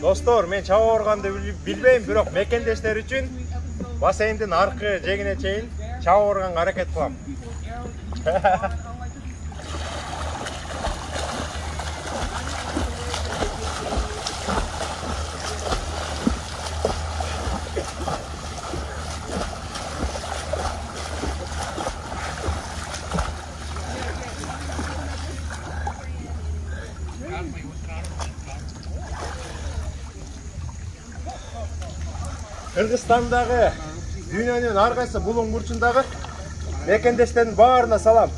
Достор, мен чаба органды билбейм, бирок мекендештер үчүн бассейндин аркы жегине чейин чаба органга аракет кылам. Кыргызстандагы дүйнөнүн ар кайсы булуң бурчундагы мекендештердин баарына салам.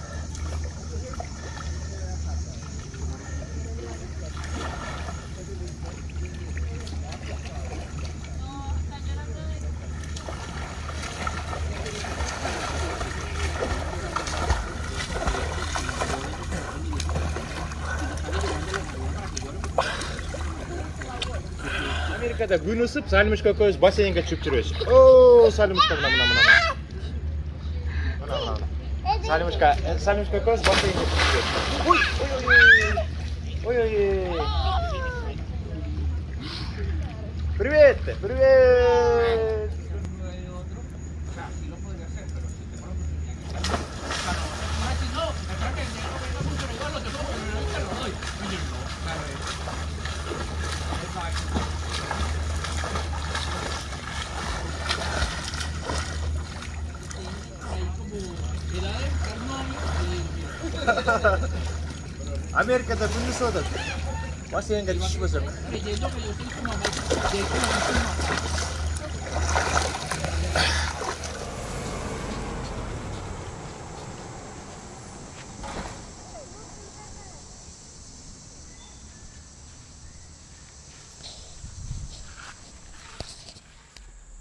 Америкада күн ысып, Салимыш көкөбүз бассейнге түшүп жүрөбүз. О, Салимышка мына. Салимышка көкөбүз бассейнге түшүп жүрөбүз. Ой. Привет. Amerika'da күн ысып атат. Бассейнге түшпөсөк.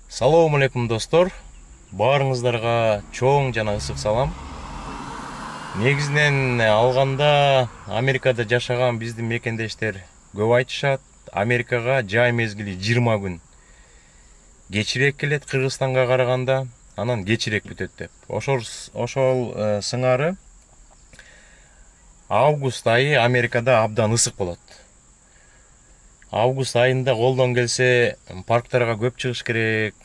Салам алейкум достор. Баарыңыздарга чоң жана ысык салам. Негизинен алганда Америкада жашаган биздин мекендештер көп айтышат. Америкага жай мезгили 20 күн кечирээк келет Кыргызстанга караганда, анан кечирээк бүтөт деп. Ошол сыңары август айы Америкада абдан ысык болот. Август айында колдон келсе парктарга көп чыгыш керек,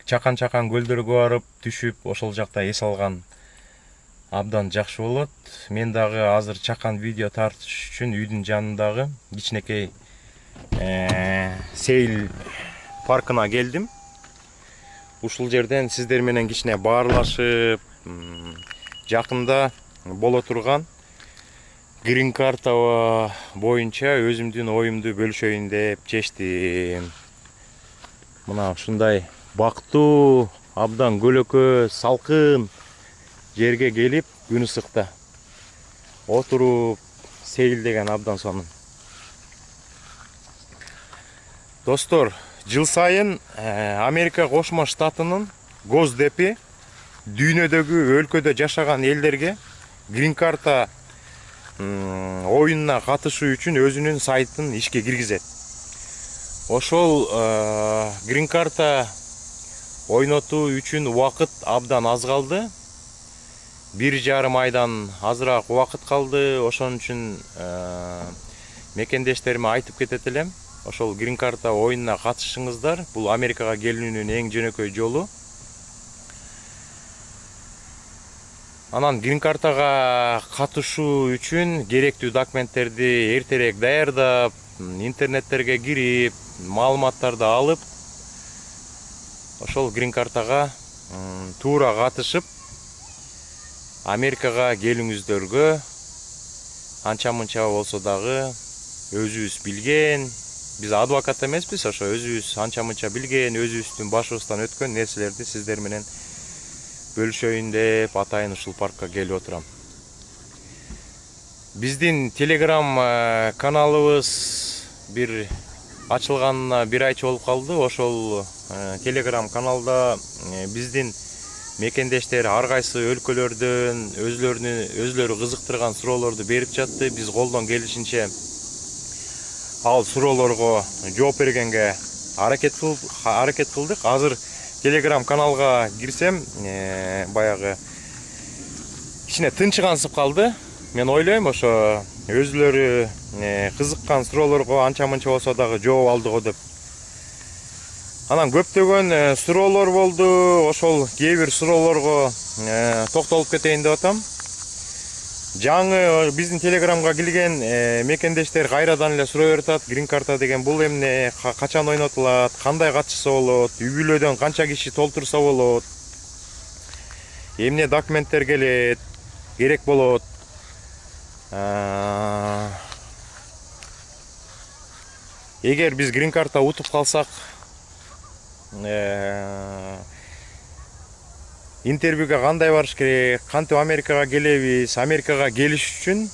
чакан көлдөргө барып түшүп, ошол жакта эс алган абдан жакшы болот. Мен дагы азыр чакан видео тартыш үчүн үйдүн жанындагы кичинекей сейил паркына келдим. Ушул жерден сиздер менен кичине баарлашып, жакында боло турган грин карта боюнча өзүмдүн оюмду бөлүшөйүн деп чечтим. Мына ушундай бактуу, абдан көлөкө, салкын жерге келип, күн ысыкта отуруп сейилдеген абдан сонун. Достор, жыл сайын Америка Кошмо Штатынын Госдепи дүйнөдөгү өлкөдө жашаган элдерге грин карта оюнуна катышуу үчүн өзүнүн сайтын ишке киргизет. Ошол грин карта ойнотуу үчүн убакыт абдан аз калды. 1,5 айдан азыраак убакыт калды. Ошон үчүн мекендештериме айтып кетет элем. Ошол грин карта оюнуна катышыңыздар. Бул Америкага келүүнүн эң жөнөкөй жолу. Анан грин картага катышуу үчүн керектүү документтерди эртерээк даярдап, интернеттерге кирип, маалыматтарды алып, ошол грин картага туура катышып, Америкага келүүңүздөргө анча-мынча болсо дагы өзүбүз билген, биз адвокат эмеспиз, ошо өзүбүз анча-мынча билген, өзүбүздүн башыбыздан өткөн нерселерди сиздер менен бөлүшөйүн деп атайын ушул паркка келип отурам. Биздин телеграм каналыбыз бир ачылганына 1 айча болуп калды. Ошол телеграм каналда биздин мекендештер ар кайсы өлкөлөрдөн өзлөрү кызыктырган суроолорду берип жатты. Биз колдон келишинче ал суроолорго жооп бергенге аракет кылдык. Азыр телеграм каналга кирсем, баягы кичине тынчыгансып калды. Мен ойлойм, ошо өзлөрү кызыккан суроолорго анча мынча болсо дагы жооп алдыго деп. Анан көптөгөн суроолор болду. Ошол кээ бир суроолорго токтолуп кетейин деп атам. Жаңы биздин телеграмга келген мекендештер кайрадан эле суроо берип атат. Грин карта деген бул эмне, качан ойнотулат, кандай катышса болот, үй бүлөдөн канча киши толтурса болот, эмне документтер керек болот. Эгер биз грин карта утуп калсак, интервьюга кандай барыш керек, кантип Америкага келебиз, Америкага келиш үчүн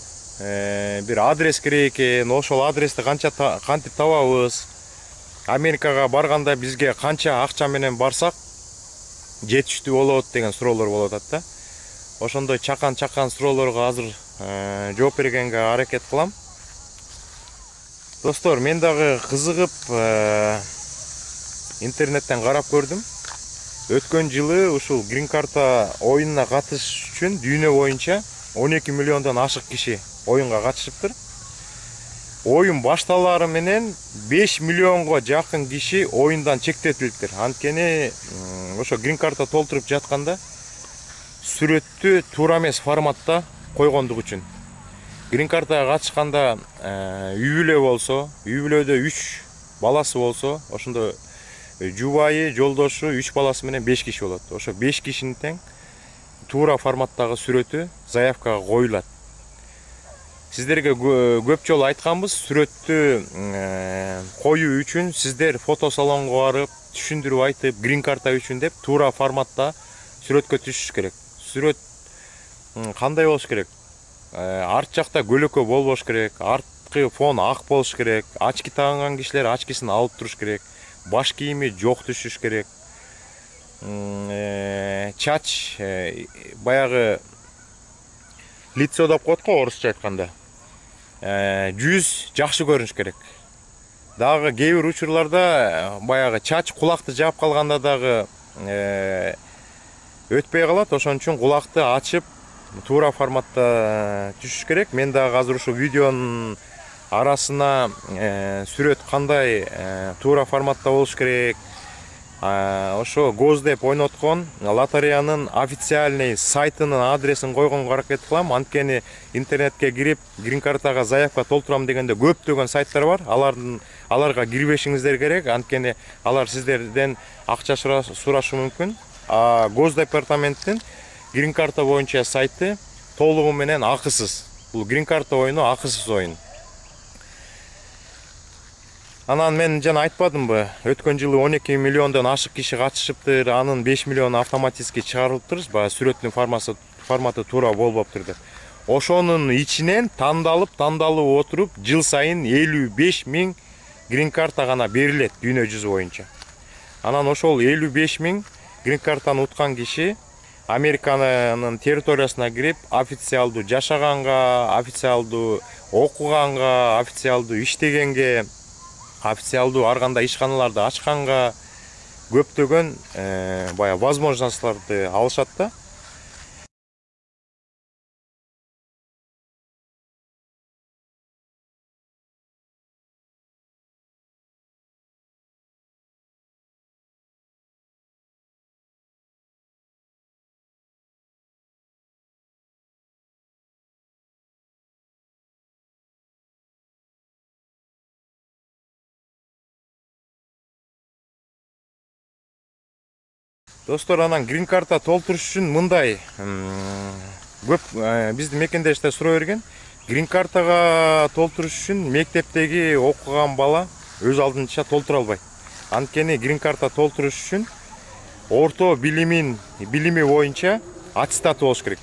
бир адрес керек экен, ошол адрести кантип табабыз, Америкага барганда бизге канча акча менен барсак жетиштүү болот деген суроолор болуп атат да. Ошондой чакан суроолорго азыр жооп бергенге аракет кылам. Достор, мен дагы кызыгып интернеттен карап көрдүм. Өткөн жылы ушул грин карта оюнуна катышыш үчүн дүйнө боюнча 12 миллиондон ашык киши оюнга катышыптыр. Оюн башталары менен 5 миллионго жакын киши оюндан чектетилиптир. Анткени ошо грин карта толтуруп жатканда сүрөттү туура эмес форматта койгондук үчүн. Грин картага катышканда үй бүлө болсо, үй бүлөдө 3 баласы болсо, ошондо жубайы, жолдошу, 3 баласы менен 5 киши болот. Ошо 5 кишинин тең туура форматтагы сүрөтү заявкага коюлат. Сиздерге көп жолу айтканбыз, сүрөттү коюу үчүн сиздер фотосалонго барып, түшүндүрүп айтып, грин карта үчүн деп туура форматта сүрөткө түшүш керек. Сүрөт кандай болуш керек? Арт жакта көлөкө болбош керек, арткы фон ак болуш керек, очки тагынган кишилер очкисин алып туруш керек, баш кийими жок түшүш керек. Чач баягы лицо деп коет го орусча айтканда. Жүз жакшы көрүнүш керек. Дагы кээ бир учурларда баягы чач кулакты жаап калганда дагы өтпөй калат. Ошон үчүн кулакты ачып туура форматта түшүш керек. Мен дагы азыр ушу видеонун арасына сүрөт кандай туура форматта болуш керек, ошо гоз деп ойноткон лотереянын официальный сайтынын адресин койгонго аракет кылам. Анткени интернетке кирип грин картага заявка толтурам дегенде көптөгөн сайттар бар. Аларга кирбешиңиздер керек. Анткени алар сиздерден акча сурашы мүмкүн. Гоз департаменттин грин карта боюнча сайты толугу менен акысыз. Бул грин карта оюну акысыз оюн. Анан мен жана айтпадымбы, өткөн жылы 12 миллиондон ашык киши катышыптыр, анын 5 миллиону автоматически чыгарылыптыр, баягы сүрөттүн форматы туура болбоптур деп. Ошонун ичинен тандалып отуруп, жыл сайын 55 миң грин карта гана берилет дүйнө жүзү боюнча. Анан ошол 55 миң грин картаны уткан киши Американын территориясына кирип, официалдуу жашаганга, официалдуу окуганга, официалдуу иштегенге, официалдуу ар кандай ишканаларды ачканга көптөгөн баягы возможностьларды алышат да. Достор, анан грин карта толтуруш үчүн мындай көп биздин мекендештер суроо берген. Грин картага толтуруш үчүн мектептеги окуган бала өз алдынча толтура албайт. Анткени грин карта толтуруш үчүн орто билими боюнча аттестаты болуш керек.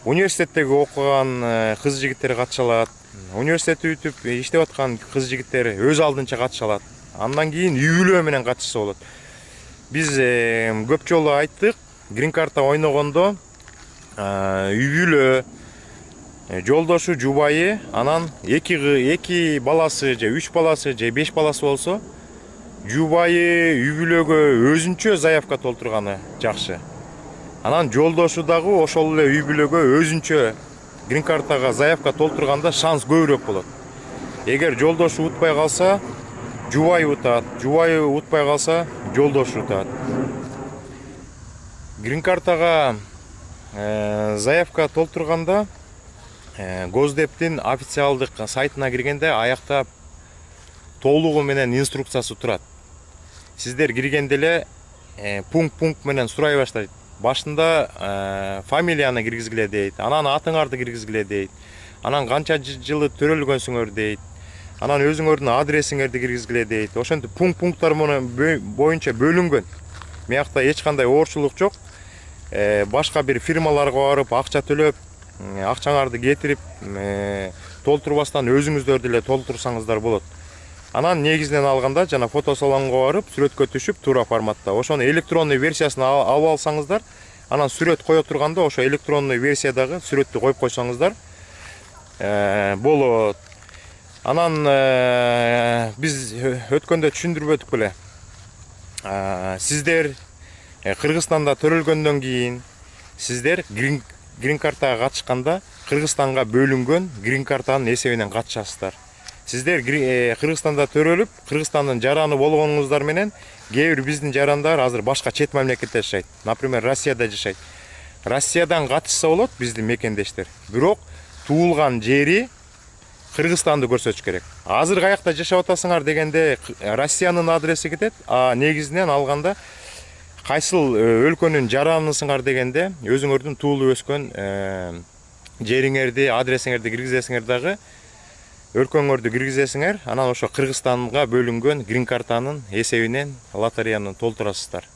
Университеттеги окуган кыз жигиттер катыша алат. Университетти бүтүп иштеп аткан кыз жигиттер өз алдынча катыша алат. Андан кийин үй бүлө менен катышса болот. Биз көп жолу айттык, грин карта ойногондо үй бүлө, жолдошу, жубайы, анан 2 баласы же 3 баласы же 5 баласы болсо, жубайы үй бүлөгө өзүнчө заявка толтурганы жакшы. Анан жолдошу дагы ошол эле үй бүлөгө өзүнчө грин картага заявка толтурганда шанс көбүрөөк болот. Эгер жолдошу утпай калса, жубайы утат, жубайы утпай калса, жолдошу утат. Грин картага заявка толтурганда Госдептин официалдык сайтына киргенде аякта толугу менен инструкциясы турат. Сиздер киргенде эле пункт менен сурай баштайт. Башында фамилияны киргизгиле дейт, анан атыңарды киргизгиле дейт, анан канча жылы төрөлгөнсүңөр дейт, анан өзүңөрдүн адресиңерди киргизгиле дейт. Ошентип пункттар боюнча бөлүнгөн. Мыякта эч кандай оорчулук жок. Башка бир фирмаларга барып, акча төлөп, акчаңарды кетирип, толтурбастан өзүңүздөр деле толтурсаңыздар болот. Анан негизинен алганда жана фотосалонго барып, сүрөткө түшүп, туура форматта. Ошону электронный версиясын алып алсаңыздар, анан сүрөт кое турганда, ошо электронный версиядагы сүрөттү коюп койсоңуздар болот. Анан биз өткөндө түшүндүрбөдүк беле. Сиздер Кыргызстанда төрөлгөндөн кийин, сиздер грин картага катышканда Кыргызстанга бөлүнгөн грин картанын эсебинен катышасыздар. Сиздер Кыргызстанда төрөлүп, Кыргызстандын жараны болгонуңуздар менен кээ бир биздин жарандар азыр башка чет мамлекетте жашайт. Например, Россияда жашайт. Россиядан катышса болот биздин мекендештер. Бирок туулган жери Кыргызстанды көрсөтүш керек. Азыр каякта жашап атасыңар дегенде Россиянын адреси кетет, а негизинен алганда кайсыл өлкөнүн жаранысыңар дегенде өзүңөрдүн туулуп өскөн жериңерди, адресиңерди киргизесиңер дагы, өлкөңөрдү киргизесиңер, анан ошо Кыргызстанга бөлүнгөн грин картанын эсебинен лотереяны толтурасыздар.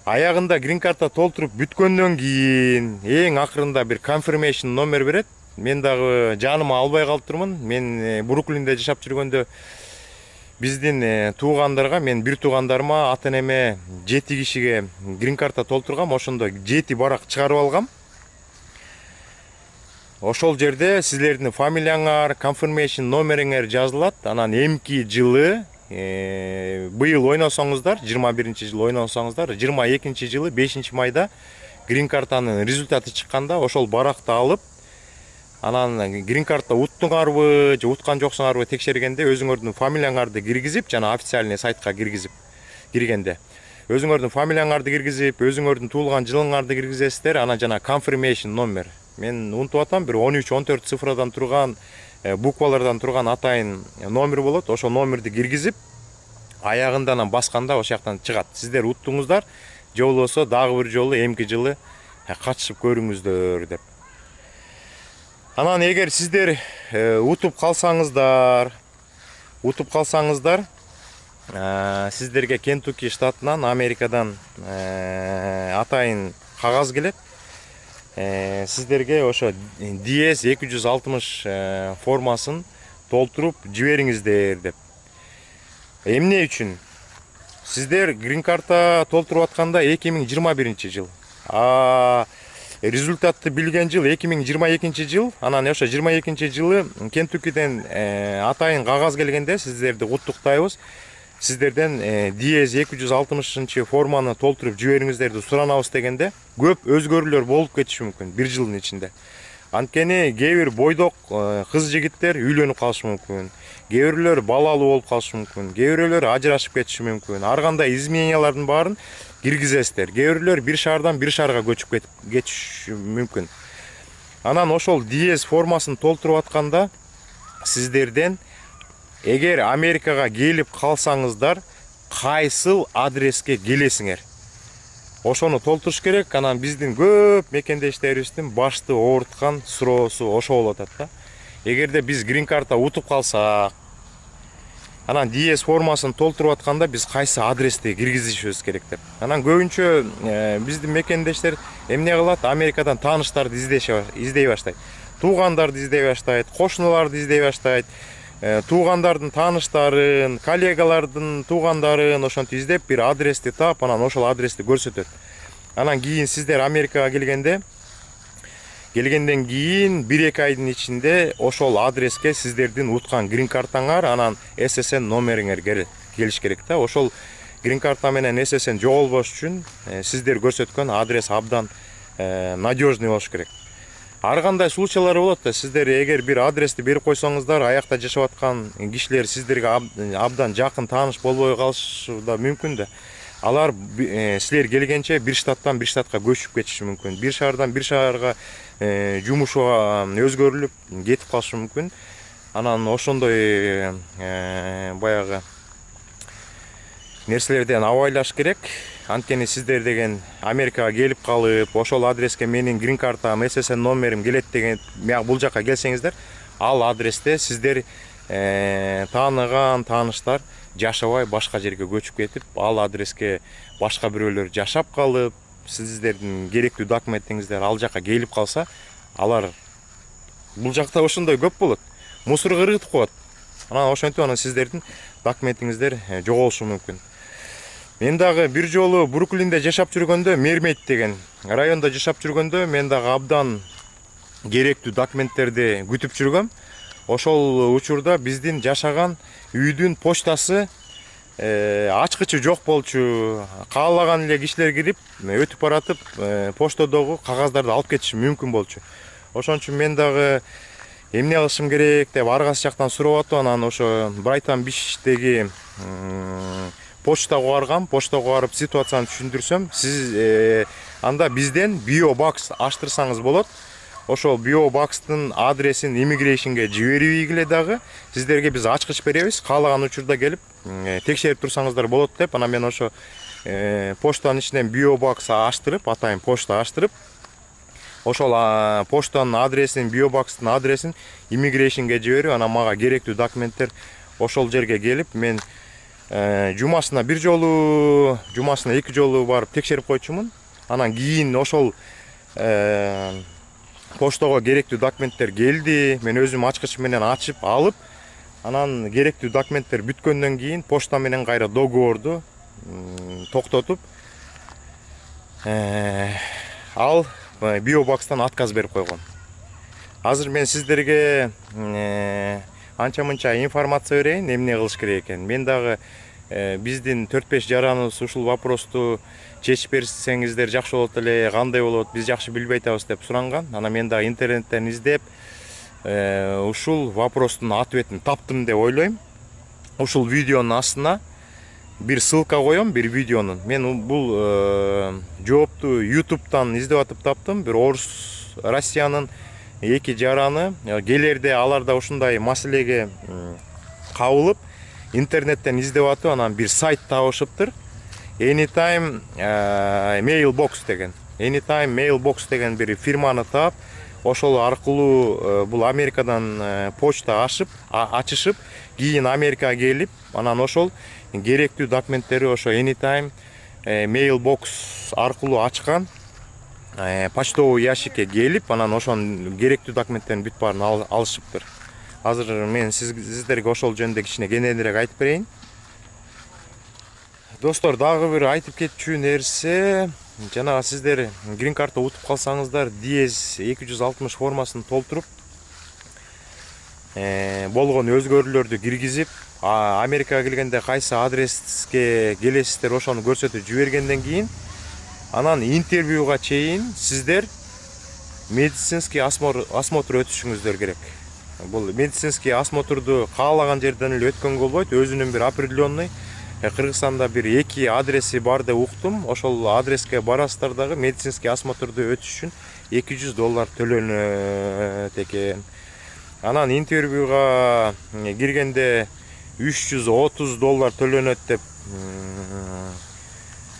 Аягында грин карта толтуруп бүткөндөн кийин эң акырында бир confirmation номер берет. Мен дагы жаныма албай калыптырмын. Мен Бруклинде жашап жүргөндө биздин туугандарга, мен бир туугандарыма, ата-энеме 7 кишиге грин карта толтургам, ошондо 7 барак чыгарып алгам. Ошол жерде силердин фамилияңар, confirmation номериңер жазылат. Анан эмки жылы быйыл ойносоңуздар, 21-чи жылы ойносоңуздар, 22-чи жылы 5 майда грин картанын результаты чыкканда ошол баракты алып, анан грин карта уттуңарбы, же уткан жоксуңарбы текшергенде өзүңөрдүн фамилияңарды киргизип, жана официальный сайтка киргенде өзүңөрдүн фамилияңарды киргизип, өзүңөрдүн туулган жылыңарды киргизесиздер, анан жана confirmation номер. Мен унутуп атам, бир 13-14 цифрадан турган, буквалардан турган атайын номер болот. Ошо номерди киргизип, аягында анан басканда ошол жактан чыгат. Сиздер уттуңуздар, же болбосо дагы бир жолу эмки жылы катышып көрүңүздөр деп. Анан эгер сиздер утуп калсаңыздар, сиздерге Кентукки штатынан, Америкадан атайын кагаз келет. Сиздерге ошо DS 260 формасын толтуруп жибериңиздер деп. Эмне үчүн? Сиздер грин карта толтуруп атканда 2021 жыл. Результатты билген жыл 2022 жыл. Анан ошо 22 жылы Кентуккиден атайын кагаз келгенде сиздерди куттуктайбыз. Сиздерден DS 260 форманы толтуруп жибериңиздерди суранабыз дегенде көп өзгөрүүлөр болуп кетиши мүмкүн бир жылдын ичинде. Анткени кээ бир бойдок кыз жигиттер үйлөнүп калышы мүмкүн, кээ бирлер балалуу болуп калышы мүмкүн, кээ бирлер ажырашып кетиши мүмкүн. Ар кандай изменениялардын баарын киргизесиздер. Кээ бирлер бир шаардан бир шаарга көчүп кетиши мүмкүн. Анан ошол DS формасын толтуруп атканда сиздерден эгер Америкага келип калсаңыздар, кайсыл адреске келесиңер? Ошону толтуруш керек. Анан биздин көп мекендештерибиздин башты ооруткан суроосу ошо болуп атат да. Эгерде биз грин карта утуп калсак, анан DS формасын толтуруп атканда биз кайсы адрести киргизишибиз керек деп. Анан көбүнчө биздин мекендештер эмне кылат? Америкадан тааныштарды издей баштайт. Туугандарды издей баштайт, кошуналарды издей баштайт. Туугандардын тааныштарын, коллегалардын туугандарын ошентип издеп бир адрести таап, анан ошол адрести көрсөтөт. Анан кийин сиздер Америкага келгенден кийин 1-2 айдын ичинде ошол адреске сиздердин уткан грин картаңар, анан SSN номериңер келиш керек да. Ошол грин карта менен SSN жоголбош үчүн сиздер көрсөткөн адрес абдан надежный болуш керек. ар кандай случайлар болот да, сиздер эгер бир адрести берип койсоңуздар, аякта жашап аткан кишилер сиздерге абдан жакын тааныш болбой калышы да мүмкүн да. Алар силер келгенче бир штаттан бир штатка көчүп кетиши мүмкүн. Бир шаардан бир шаарга жумушуга өзгөрүлүп кетип калышы мүмкүн. Анан ошондой баягы нерселерден абайлаш керек. Анткени сиздер деген Америкага келип калып, ошол адреске менин грин картам, SSN номерим келет деген бул жака келсеңиздер, ал адресте сиздер тааныган тааныштар жашабай башка жерге көчүп кетип, ал адреске башка бирөөлөр жашап калып, сиздердин керектүү документиңиздер ал жака келип калса, алар бул жакта ошондой көп болот. Мусорго ыргытып коет. Анан ошентип сиздердин документиңиздер жоголушу мүмкүн. Мен дагы бир жолу Бруклинде жашап жүргөндө, Мермейт деген районда жашап жүргөндө, мен дагы абдан керектүү документтерди күтүп жүргөм. Ошол учурда биздин жашаган үйдүн почтасы ачкычы жок болчу. Каалаган эле кишилер кирип, өтүп баратып, поштодогу кагаздарды алып кетиши мүмкүн болчу. Ошон үчүн мен дагы эмне кылышым керек деп ар кайсы жактан сурап атып, анан ошо Брайтон Бичтеги почтага баргам, почтага барып ситуацияны түшүндүрсөм, сиз анда бизден PO Box ачтырсаңыз болот. Ошол PO Box'тын адресин иммигрейшнге жибербей эле дагы сиздерге биз ачкыч беребиз. Каалаган учурда келип текшерип турсаңыздар болот деп, анан мен ошо почтанын ичинен PO Box ачтырып, атайын почта ачтырып, ошол почтанын адресин, PO Box'тын адресин иммигрейшнге жиберип, анан мага керектүү документтер ошол жерге келип, мен жумасына бир жолу, жумасына 2 жолу барып текшерип койчумун. Анан кийин ошол поштого керектүү документтер келди. Мен өзүм ачкыч менен ачып алып, анан керектүү документтер бүткөндөн кийин почта менен кайра договорду токтотуп, ал PO Box'тан отказ берип койгон. Азыр мен сиздерге анча-мынча информация берейин, эмне кылыш керек экен. Мен дагы биздин 4-5 жараныбыз ушул вопросту чечип берсеңиздер жакшы болот эле, кандай болот, биз жакшы билбей атабыз деп суранган. Анан мен дагы интернеттен издеп, ушул вопростун ответин таптым деп ойлойм. Ушул видеонун астына бир ссылка коем, бир видеонун. Мен бул жоопту YouTube'дан издеп атып таптым. Бир орус, Россиянын 2 жараны келерде алар да ушундай маселеге кабылып, интернеттен издеп атып, анан бир сайт табышыптыр. Anytime Mailbox деген. Anytime Mailbox деген бир фирманы таап, ошол аркылуу бул Америкадан почта ачышып, кийин Америкага келип, анан ошол керектүү документтери ошо Anytime Mailbox аркылуу ачкан почтовый ящикке келип, анан ошонун керектүү документтерин бүт баарын алышыптыр. Азыр мен сиздерге ошол жөнүндө кичине кененирээк айтып берейин. Достор, дагы бир айтып кетчү нерсе, жанагы сиздер грин карта утуп калсаңыздар, DS-260 формасын толтуруп, болгон өзгөрүүлөрдү киргизип, Америкага келгенде кайсы адреске келесиздер ошону көрсөтүп жибергенден кийин, анан интервьюга чейин сиздер медицинский осмотр өтүшүңүздөр керек. Бул медицинский осмотрду каалаган жерден эле өткөнгө болбойт, өзүнүн бир определенный Кыргызстанда бир 2 адреси бар деп уктум. Ошол адреске барасыздар дагы медицинский осмотрду өтүш үчүн $200 төлөнөт экен. Анан интервьюга киргенде $330 төлөнөт деп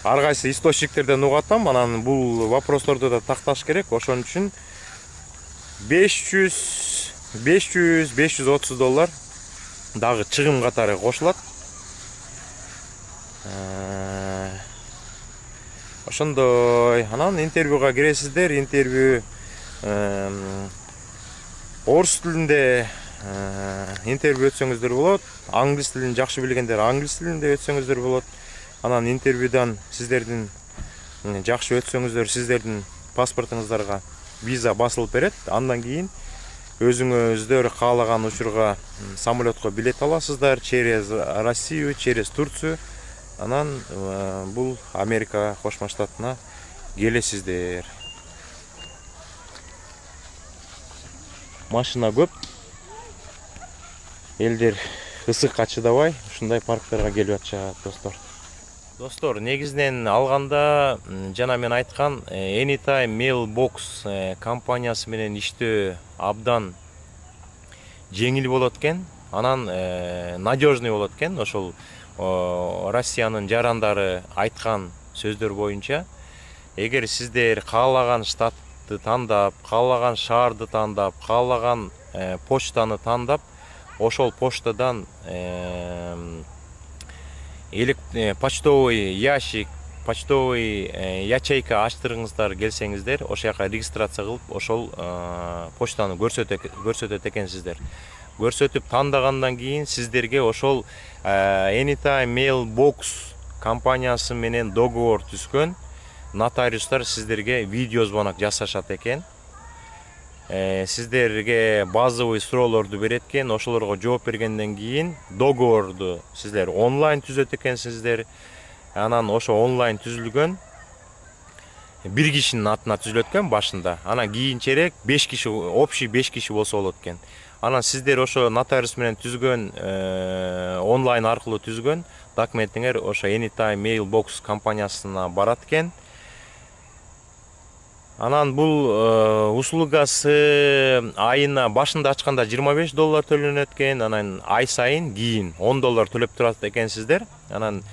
ар кайсы источниктерден угатам. Анан бул вопросторду да такташ керек. Ошон үчүн $530 дагы чыгым катары кошулат. Ошондой. Анан интервьюга киресиздер. Интервью орус тилинде интервью өтсөңүздөр болот. Англис тилин жакшы билгендер англис тилинде өтсөңүздөр болот. Анан интервьюдан сиздердин жакшы өтсөңүздөр, сиздердин паспортуңуздарга виза басылып берет. Андан кийин өзүңүздөр каалаган учурга самолетко билет аласыздар через Россию, через Турцию. Анан бул Америка Кошмо Штатына келесиздер. машина көп. Элдер ысыкка чыдабай ушундай парктарга келип атышат достор. Достор, негизинен алганда жана мен айткан Anytime Mailbox компаниясы менен иштөө абдан жеңил болот экен. Анан надежный болот экен. Ошол Россиянын жарандары айткан сөздөр боюнча, эгер сиздер каалаган штатты тандап, каалаган шаарды тандап, каалаган почтаны тандап, ошол почтадан почтовый ящик, почтовый ячейка ачтырыңыздар келсеңиздер, ошол жака регистрация кылып, ошол почтаны көрсөтөт экенсиздер. Көрсөтүп тандагандан кийин сиздерге ошол Anytime Mailbox компаниясы менен договор түзгөн нотариустар сиздерге видео звонок жасашат экен. Сиздерге базовый суроолорду берет экен. Ошолорго жооп бергенден кийин договорду сиздер онлайн түзөт экенсиздер. Анан ошо онлайн түзүлгөн бир кишинин атына түзүлөт экен башында. Анан кийинчерээк 5 киши, общий 5 киши болсо болот экен. Анан сиздер ошо нотариус менен түзгөн онлайн аркылуу түзгөн документиңер ошо Anytime Mailbox компаниясына барат экен. Анан бул услугасы айына башында ачканда $25 төлөнөт экен, анан ай сайын кийин $10 төлөп турат экенсиздер. Анан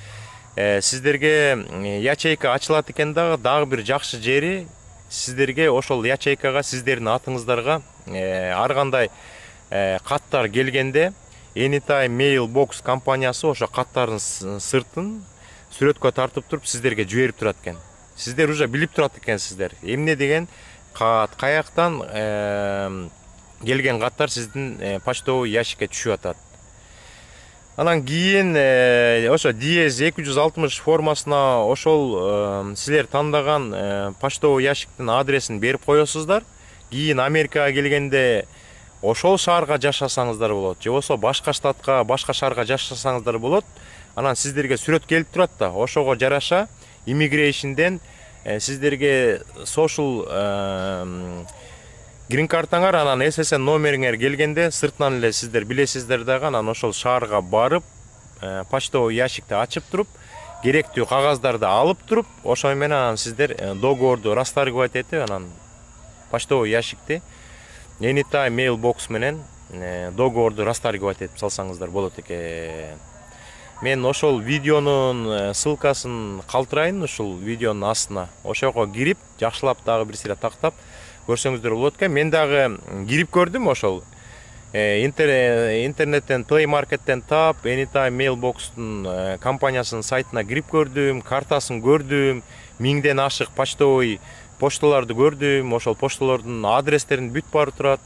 сиздерге ячейка ачылат экен дагы бир жакшы жери, сиздерге ошол ячейкага сиздердин атыңыздарга ар кандай каттар келгенде Anytime Mailbox компаниясы ошо каттардын сыртын сүрөткө тартып туруп сиздерге жиберип турат экен. Сиздер уже билип турат экенсиздер. Эмне деген кат, каяктан келген каттар сиздин почтовый ящикке түшүп атат. Анан кийин ошо DS-260 формасына ошол силер тандаган почтовый ящиктин адресин берип коесуздар. Кийин Америкага келгенде ошол шаарга жашасаңыздар болот, же болсо башка штатка, башка шаарга жашасаңыздар болот. Анан сиздерге сүрөт келип турат да, ошого жараша Immigration'ден сиздерге social green картаңар, анан SSN номериңер келгенде сыртынан эле сиздер билесиздер дагы, анан ошол шаарга барып, почтовый ящикти ачып туруп, керектүү кагаздарды алып туруп, ошо менен анан сиздер договорду расторговать этип, анан почтовый ящикти Anytime Mailbox менен договорду расторговать этип салсаңыздар болот экен. Мен ошол видеонун ссылкасын калтырайын ушул видеонун астына. Ошого кирип, жакшылап дагы бир сыйра тактап көрсөңүздөр болот экен. Мен дагы кирип көрдүм ошол интернеттен, Play Market'тен тап, Anytime Mailbox'тун компаниясынын сайтына кирип көрдүм, картасын көрдүм, 1000ден ашык почтовый пошталарды көрдүм, ошол пошталардын адрестерин бүт бары турат.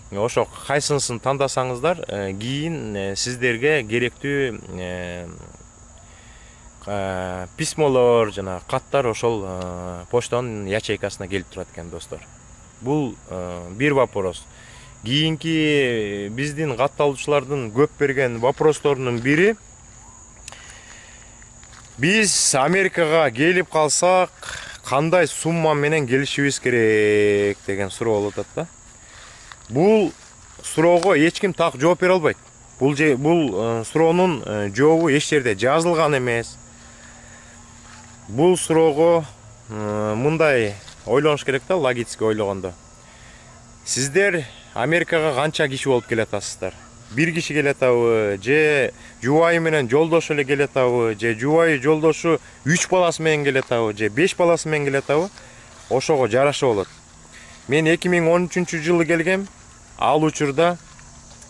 Ошо кайсынысын тандасаңыздар, кийин сиздерге керектүү письмолор жана каттар ошол поштанын ячейкасына келип турат экен достор. Бул бир вопрос. Кийинки биздин катталуучулардын көп берген вопросторунун бири, биз Америкага келип калсак кандай сумма менен келишибиз керек деген суроо болуп атат да. Бул суроого эч ким так жооп бере албайт. Бул суроонун жообу эч жерде жазылган эмес. Бул суроого мындай ойлонуш керек да, логически ойлогондо. Сиздер Америкага канча киши болуп келатасыздар? Бир киши келатабы, же жубайы менен жолдошу эле келатабы, же жубайы жолдошу 3 баласы менен келатабы, же 5 баласы менен келатабы? Ошого жараша болот. Мен 2013-жылы келгем. Ал учурда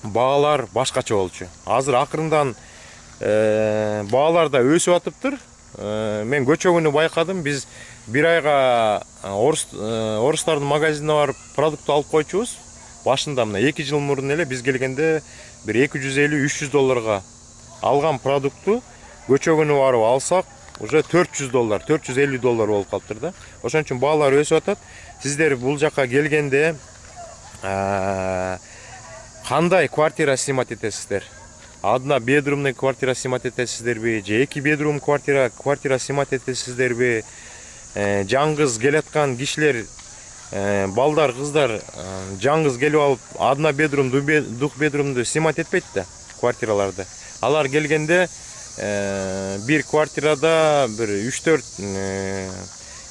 баалар башкача болчу. Азыр акырындан баалар да өсүп атыптыр. Мен көчөгүнү байкадым. Биз бир айга орустардын магазинине барып продукт алып койчубуз. Башында мына 2 жыл мурун эле биз келгенде бир $250-300 алган продукту көчөгүнү барып алсак, уже $400, $450 болуп калыптыр да. Ошон үчүн баалар өсүп атат. Сиздер бул жака келгенде кандай квартира снимать этесиздер? Одна бедрумный квартира снимать этесиздерби, же 2 бедрум квартира снимать этесиздерби? Жаңгыз келаткан кишилер балдар, кыздар жаңгыз келип алып одна бедрум, двух бедрумду снимать этпейт да квартираларды. Алар келгенде бир квартирада бир 3-4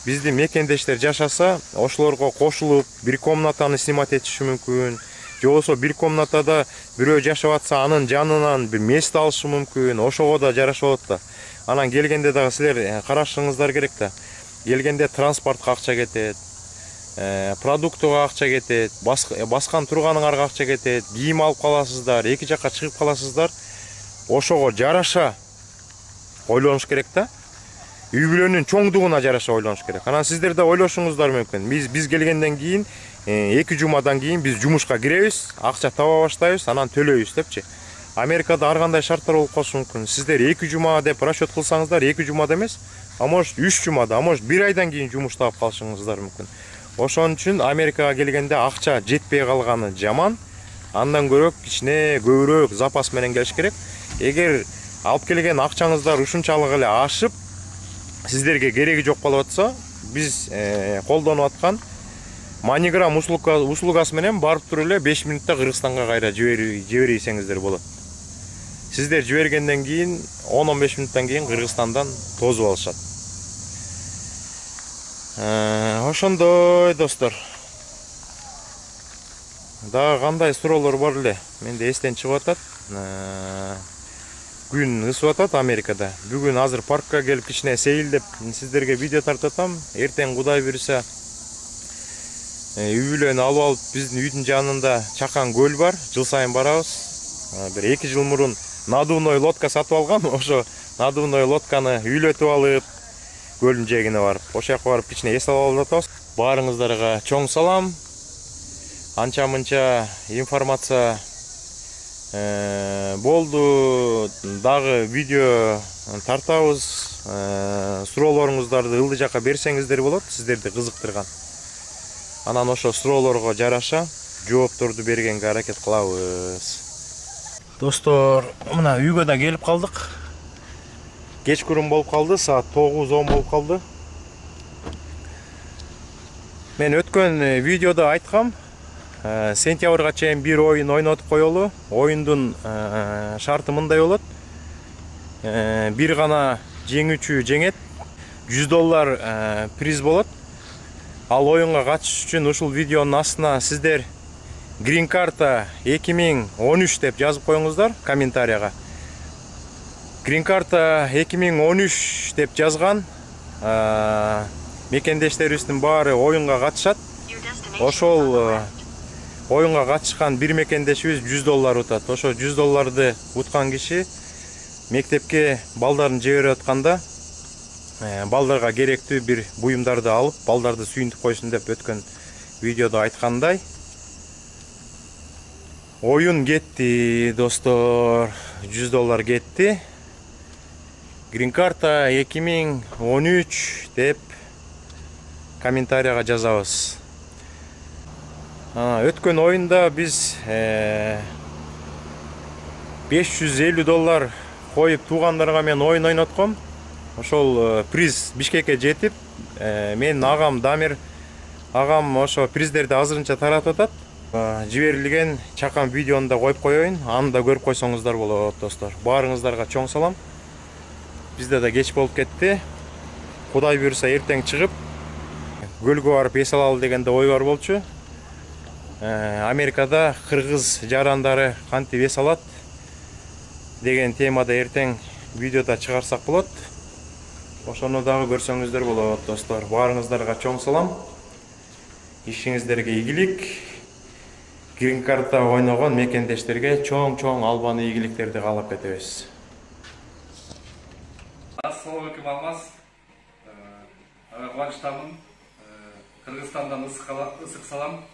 биздин мекендештер жашаса, ошолорго кошулуп бир комнатаны снимать этиши мүмкүн. Же болбосо бир комнатада бирөө жашап атса, анын жанынан бир мест алышы мүмкүн. Ошого да жарашып болот да. Анан келгенде дагы силер карашыңыздар керек да. Келгенде транспортко акча кетет, продуктуга акча кетет, баскан турганыңарга акча кетет, кийим алып каласыздар, эки жакка чыгып каласыздар. Ошого жараша ойлонуш керек да. Үй бүлөнүн чоңдугуна жараша ойлонуш керек. Анан сиздер да ойлошуңуздар мүмкүн. Биз келгенден кийин 2 жумадан кийин биз жумушка киребиз, акча таба баштайбыз, анан төлөйбүз депчи. Америкада ар кандай шарттар болуп калышы мүмкүн. Сиздер 2 жума деп расчет кылсаңыздар, 2 жумада эмес, а может 3 жумада, а может 1 айдан кийин жумуш таап калышыңыздар мүмкүн. Ошон үчүн Америкага келгенде акча жетпей калганы жаман. Андан көрөк кичине көбүрөөк запас менен келиш керек. Эгер алып келген акчаңыздар ушунчалык эле ашып, сиздерге кереги жок болуп атса, биз колдонуп аткан MoneyGram услугасы менен барып туруп эле 5 минутта Кыргызстанга кайра жиберсеңиздер болот. Сиздер жибергенден кийин 10-15 минуттан кийин Кыргызстандан тозуп алышат. Ошондой достор. Дагы кандай суроолор бар эле? Менде эстен чыгып атат. Күн ысып атат Америкада. Бүгүн азыр паркка келип кичине сейилдеп сиздерге видео тартып атам. Эртең Кудай буйруса үй бүлөнү алып алып биздин үйдүн жанында чакан көл бар. Жыл сайын барабыз. Бир 2 жыл мурун надувной лодка сатып алгам. Ошо надувной лодканы үйлөтүп алып, көлдүн жээгине барып, ошол жака барып кичине эс алып атабыз. Баарыңыздарга чоң салам. Анча-мынча информация болду. Дагы видео тартабыз. Суроолоруңуздарды ылдый жака берсеңиздер болот, сиздерди кызыктырган. Анан ошо суроолорго жараша жоопторду бергенге аракет кылабыз. Достор, мына үйгө да келип калдык. Кечкурун болуп калды, саат 9-10 болуп калды. Мен өткөн видеодо айткам, сентябрга чейин бир оюн ойнотуп коелу. Оюндун шарты мындай болот. Бир гана жеңүүчү жеңет. $100 приз болот. Ал оюнга катышыш үчүн ушул видеонун астына сиздер Green Card 2013 деп жазып коюңуздар комментарияга. Green Card 2013 деп жазган мекендештерибиздин баары оюнга катышат. Ошол оюнга катышкан бир мекендешибиз $100 утат. Ошо $100 уткан киши мектепке балдарын жиберип атканда балдарга керектүү бир буюмдарды алып, балдарды сүйүнтүп койсун деп өткөн видеодо айткандай. Оюн кетти, достор. $100 кетти. Green Card 2013 деп комментарияга жазабыз. Өткөн оюнда биз $550 коюп туугандарга мен оюн ойнотком. Ошол приз Бишкекке жетип, менин агам Дамир агам ошо приздерди азырынча таратып атат. Жиберилген чакан видеону да коюп коеюн, аны да көрүп койсоңуздар болот, достор. Баарыңыздарга чоң салам. Бизде да кеч болуп кетти. Кудай буйруса эртең чыгып көлгө барып эс алалы дегенде ой бар болчу. Америкада кыргыз жарандары кантип эс алат деген темада эртең видеода чыгарсак болот. Ошону дагы көрсөңүздөр болот, достор. Баарыңыздарга чоң салам. Ишиңиздерге ийгилик. Green Card'да ойногон мекендештерге чоң албан ийгиликтерди каалап кетебиз. Assalamu alaikum Алмаз. Кубанычтамын. Кыргызстандан ысык салам.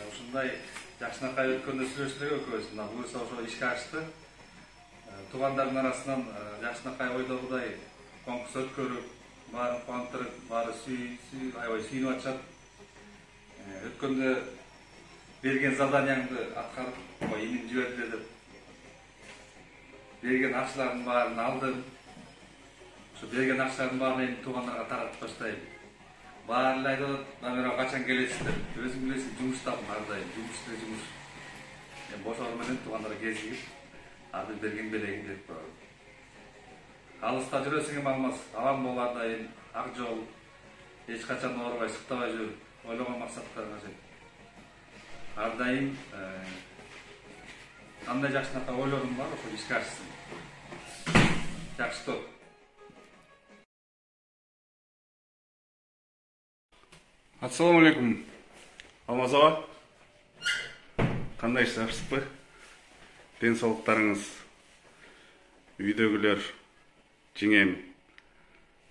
Ушундай жакшынакай өткөндө сүйлөштүк экөөбүз. Мына буюрса ошо ишке ашты. Туугандардын арасынан жакшынакай ойдогудай конкурс өткөрүп, баарын кубандырып, баары аябай сүйүнүп атышат. Өткөндө берген заданияңды аткарып, эмин жибердиле деп берген акчалардын баарын алдым. Ошо берген акчалардын баарын эми туугандарга таратып баштайм. Баары эле айтып атат, номерге качан келесиздер? Өзүң билесиң, жумуштамын ар дайым, жумуш. Бошону менен туугандарга кезигип, арды берген белегин берип барам. Алыста жүрөсүң эми алмаз, аман бол ар дайым, ак жол, эч качан оорубай, сыктабай жүр, ойлогон максаттарга жет. Ар дайым кандай жакшынакай ойлорум бар, ошо ишке ашсын. Жакшы топ. Ассаламу алейкум. Алмаз аға. Қандай жақсызбы? Денсаулықтарыңыз, үйдегілер, жеңем,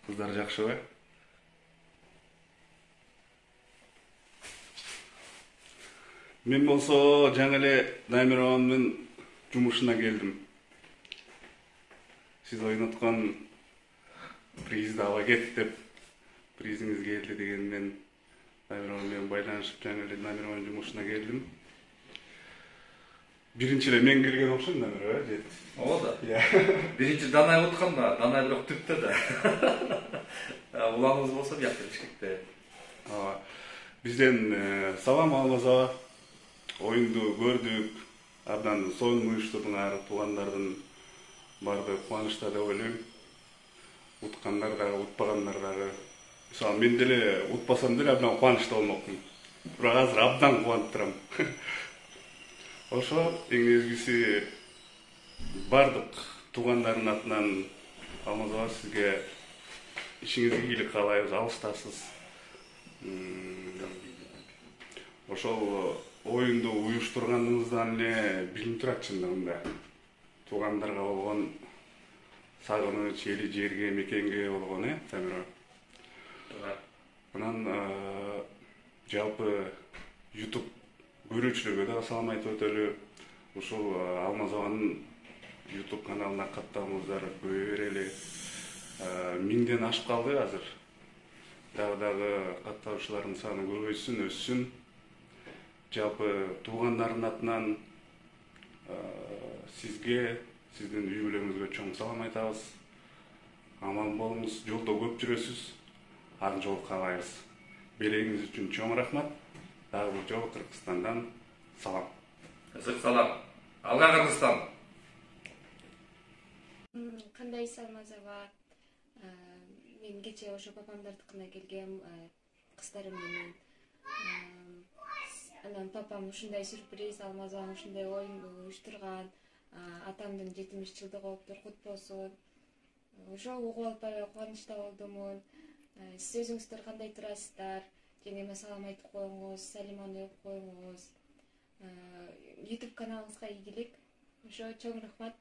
қыздар жақсы ба? Мен болсо жаңа эле Намированың жумушуна келдим. Сиз ойноткон призди ала кет деп, призиңиз келди деген мен Намирован менен байланышып жаңа эле Намированын жумушуна келдим. Биринчи эле мен келген окшойм Намирова, жет. Ооба да. Биринчи Данай уткан да, Данай бирок түптө да. Уланыбыз болсо биякта Бишкекте. Бизден салам Алмаз ага. Оюнду көрдүк. Абдан сонун уюштурдуңар, туугандардын баардыгы кубанычта деп ойлойм. Уткандар дагы, утпагандар дагы. Мисалы мен деле утпасам деле абдан кубанычта болмокмун. Бирок азыр абдан кубанып турам. Ошо эң негизгиси бардык туугандардын атынан Алмаз ага сизге ишиңизге ийгилик каалайбыз, алыстасыз. Ошол оюнду уюштурганыңыздан эле билинип турат чындыгында. Туугандарга болгон сагыныч, эли жерге, мекенге болгон, Тамира. Анан жалпы YouTube көрүүчүлөргө да салам айтып өтөлү. Ушул Алмаз аганын YouTube каналына катталыңыздар, көбөйө берели. 1000ден ашып калды азыр. Дагы катталуучулардын саны көбөйсүн, өссүн. Жалпы туугандардын атынан сизге, сиздин үй бүлөңүзгө чоң салам айтабыз. Аман болуңуз, жолдо көп жүрөсүз. Ак жол каалайбыз. Белегиңиз үчүн чоң рахмат. Дагы бир жолу Кыргызстандан салам. Ысык салам. Алга Кыргызстан. Кандайсыз Алмаз ага? Мен кече ошо папамдардыкына келгем, кыздарым менен. Анан папам ушундай сюрприз, Алмаз агам ушундай оюнду уюштурган, атамдын 70-жылдыгы болуптур, кут болсун. Ошо угуп албай кубанычта болдумун. Сиз өзүңүздөр кандай турасыздар? Жеңеме салам айтып коюңуз, Салиманы өп коюңуз. YouTube каналыңызга ийгилик. Ошо чоң рахмат.